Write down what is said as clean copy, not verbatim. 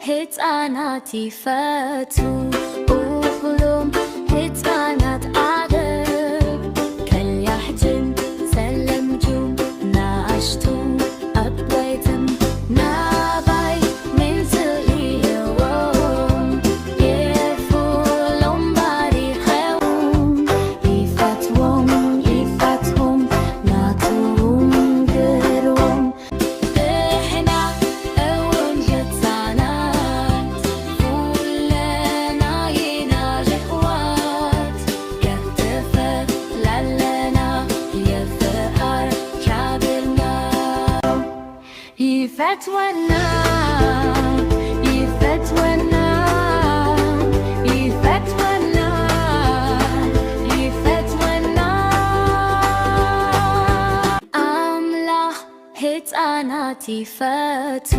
ሕፃናት ይፈቱ ሁሉም ሕፃናት አገር ከልያሕትን ሰለምቱም ናእሽቱም አበይትን ናባይ ምንትኢዎም የፍሎም ባሪኸዎም ይፈትዎም ይፈትዎም ናቱም ግርዎም ብሕና እውን ሕፃናት ኩለና ኢና ርሕዋት ከተፈላለና የፍቅር ሻግርና ይፈትወና ይፈትወና ይፈትወና ይፈትወና አምላክ ሕፃናት ይፈቱ